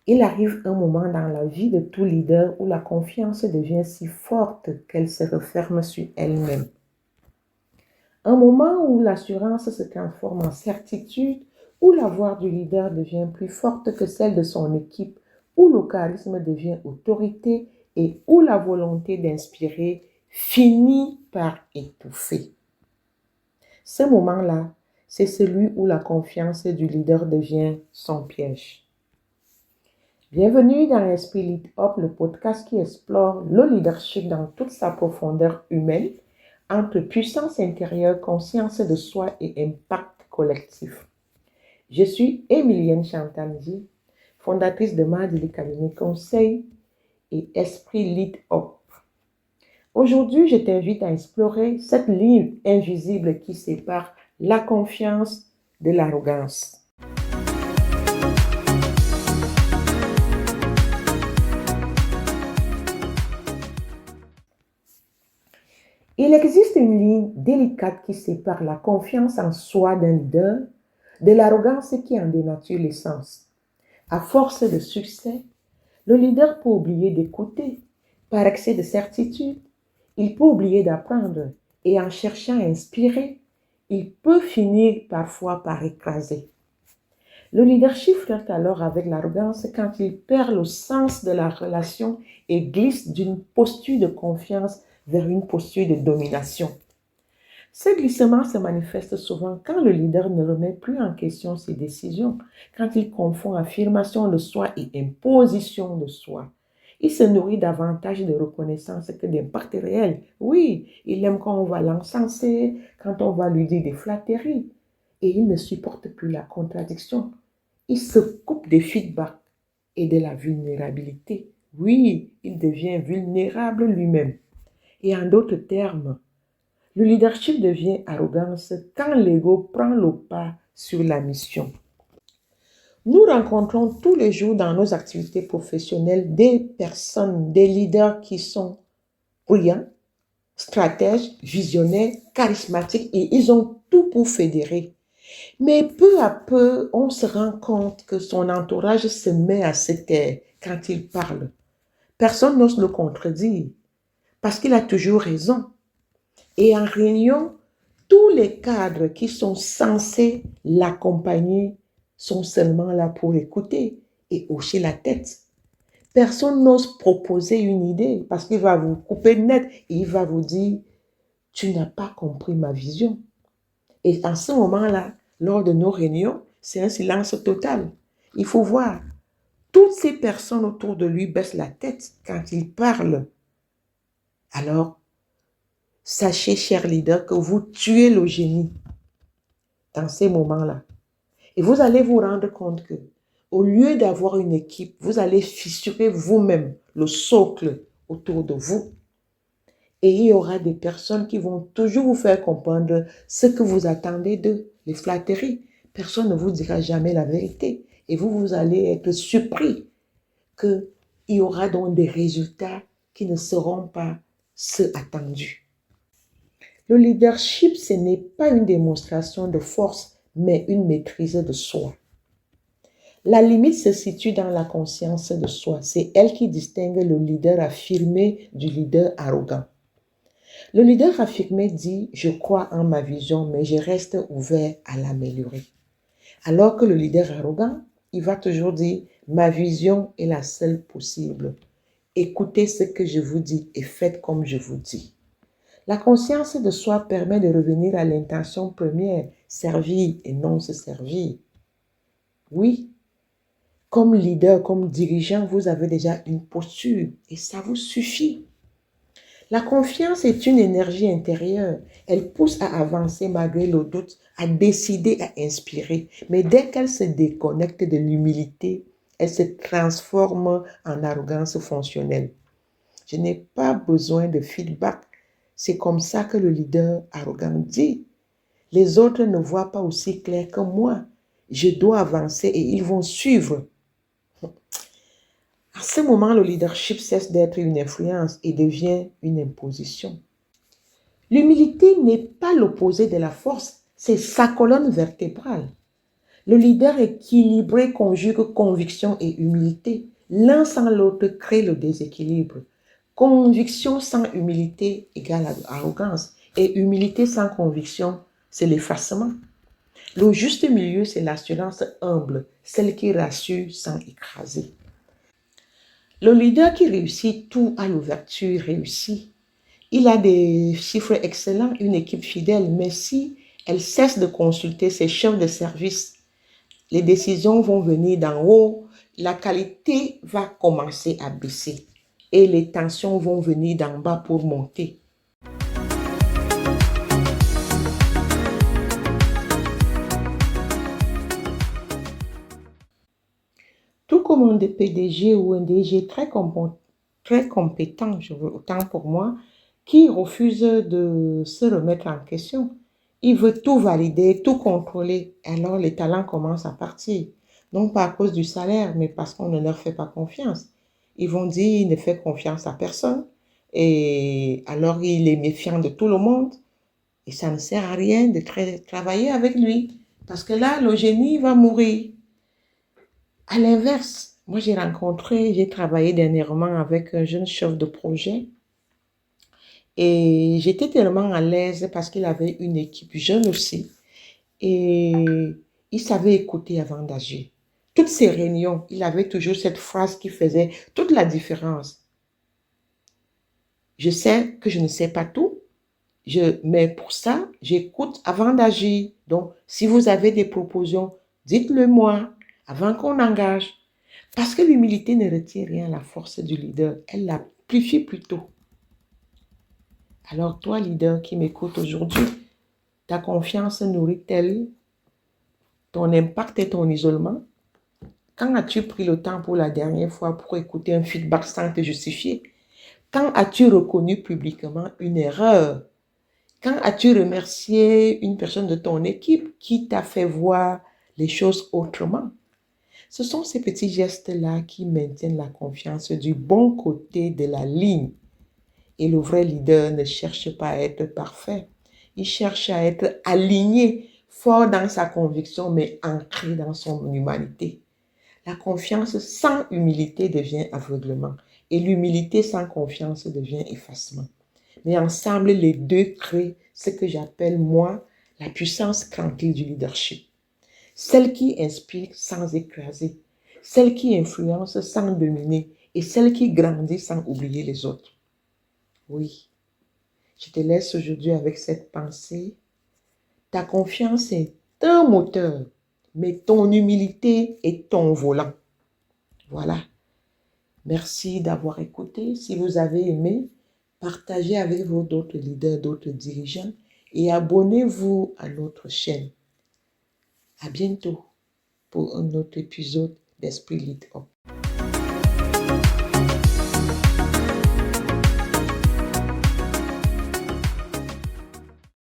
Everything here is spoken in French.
Il arrive un moment dans la vie de tout leader où la confiance devient si forte qu'elle se referme sur elle-même. Un moment où l'assurance se transforme en certitude, où la voix du leader devient plus forte que celle de son équipe, où le charisme devient autorité et où la volonté d'inspirer finit par étouffer. Ce moment-là, c'est celui où la confiance du leader devient son piège. Bienvenue dans Esprit Lead Up, le podcast qui explore le leadership dans toute sa profondeur humaine, entre puissance intérieure, conscience de soi et impact collectif. Je suis Emilienne Chantanji, fondatrice de Madili Cabinet Conseil et Esprit Lead Up. Aujourd'hui, je t'invite à explorer cette ligne invisible qui sépare la confiance de l'arrogance. Il existe une ligne délicate qui sépare la confiance en soi d'un leader de l'arrogance qui en dénature l'essence. À force de succès, le leader peut oublier d'écouter. Par excès de certitude, il peut oublier d'apprendre et en cherchant à inspirer, il peut finir parfois par écraser. Le leadership flirte alors avec l'arrogance quand il perd le sens de la relation et glisse d'une posture de confiance vers une posture de domination. Ce glissement se manifeste souvent quand le leader ne remet plus en question ses décisions, quand il confond affirmation de soi et imposition de soi. Il se nourrit davantage de reconnaissance que d'impact réel. Oui, il aime quand on va l'encenser, quand on va lui dire des flatteries. Et il ne supporte plus la contradiction. Il se coupe des feedbacks et de la vulnérabilité. Oui, il devient vulnérable lui-même. Et en d'autres termes, le leadership devient arrogance quand l'ego prend le pas sur la mission. Nous rencontrons tous les jours dans nos activités professionnelles des personnes, des leaders qui sont brillants, stratèges, visionnaires, charismatiques et ils ont tout pour fédérer. Mais peu à peu, on se rend compte que son entourage se met à se taire quand il parle. Personne n'ose le contredire parce qu'il a toujours raison. Et en réunion, tous les cadres qui sont censés l'accompagner sont seulement là pour écouter et hocher la tête. Personne n'ose proposer une idée parce qu'il va vous couper net et il va vous dire, tu n'as pas compris ma vision. Et en ce moment-là, lors de nos réunions, c'est un silence total. Il faut voir, toutes ces personnes autour de lui baissent la tête quand il parle. Alors, sachez, cher leader, que vous tuez le génie dans ces moments-là. Et vous allez vous rendre compte que, au lieu d'avoir une équipe, vous allez fissurer vous-même le socle autour de vous. Et il y aura des personnes qui vont toujours vous faire comprendre ce que vous attendez d'eux, les flatteries. Personne ne vous dira jamais la vérité. Et vous allez être surpris qu'il y aura donc des résultats qui ne seront pas ceux attendus. Le leadership, ce n'est pas une démonstration de force, mais une maîtrise de soi. La limite se situe dans la conscience de soi. C'est elle qui distingue le leader affirmé du leader arrogant. Le leader affirmé dit « Je crois en ma vision, mais je reste ouvert à l'améliorer ». Alors que le leader arrogant, il va toujours dire « Ma vision est la seule possible. Écoutez ce que je vous dis et faites comme je vous dis ». La conscience de soi permet de revenir à l'intention première, servir et non se servir. Oui, comme leader, comme dirigeant, vous avez déjà une posture et ça vous suffit. La confiance est une énergie intérieure. Elle pousse à avancer malgré le doute, à décider, à inspirer. Mais dès qu'elle se déconnecte de l'humilité, elle se transforme en arrogance fonctionnelle. Je n'ai pas besoin de feedback. C'est comme ça que le leader arrogant dit. Les autres ne voient pas aussi clair que moi. Je dois avancer et ils vont suivre. À ce moment, le leadership cesse d'être une influence et devient une imposition. L'humilité n'est pas l'opposé de la force, c'est sa colonne vertébrale. Le leader équilibré conjugue conviction et humilité. L'un sans l'autre crée le déséquilibre. Conviction sans humilité égale arrogance. Et humilité sans conviction, c'est l'effacement. Le juste milieu, c'est l'assurance humble, celle qui rassure sans écraser. Le leader qui réussit tout à l'ouverture réussit. Il a des chiffres excellents, une équipe fidèle, mais si elle cesse de consulter ses chefs de service, les décisions vont venir d'en haut, la qualité va commencer à baisser et les tensions vont venir d'en bas pour monter. Tout comme un PDG ou un DG très compétent, autant pour moi, qui refuse de se remettre en question. Il veut tout valider, tout contrôler. Alors les talents commencent à partir. Non pas à cause du salaire, mais parce qu'on ne leur fait pas confiance. Ils vont dire, il ne fait confiance à personne. Et alors il est méfiant de tout le monde. Et ça ne sert à rien de travailler avec lui. Parce que là, le génie va mourir. À l'inverse, moi j'ai travaillé dernièrement avec un jeune chef de projet et j'étais tellement à l'aise parce qu'il avait une équipe jeune aussi et il savait écouter avant d'agir. Toutes ces réunions, il avait toujours cette phrase qui faisait toute la différence. Je sais que je ne sais pas tout, mais pour ça, j'écoute avant d'agir. Donc, si vous avez des propositions, dites-le moi avant qu'on engage. Parce que l'humilité ne retient rien à la force du leader, elle l'amplifie plutôt. Alors toi, leader qui m'écoute aujourd'hui, ta confiance nourrit-elle ton impact et ton isolement? Quand as-tu pris le temps pour la dernière fois pour écouter un feedback sans te justifier? Quand as-tu reconnu publiquement une erreur? Quand as-tu remercié une personne de ton équipe qui t'a fait voir les choses autrement? Ce sont ces petits gestes-là qui maintiennent la confiance du bon côté de la ligne. Et le vrai leader ne cherche pas à être parfait. Il cherche à être aligné, fort dans sa conviction, mais ancré dans son humanité. La confiance sans humilité devient aveuglement. Et l'humilité sans confiance devient effacement. Mais ensemble, les deux créent ce que j'appelle, moi, la puissance tranquille du leadership. Celle qui inspire sans écraser, celle qui influence sans dominer et celle qui grandit sans oublier les autres. Oui, je te laisse aujourd'hui avec cette pensée. Ta confiance est un moteur, mais ton humilité est ton volant. Voilà. Merci d'avoir écouté. Si vous avez aimé, partagez avec vos d'autres leaders, d'autres dirigeants et abonnez-vous à notre chaîne. À bientôt pour un autre épisode d'Esprit Lead Up.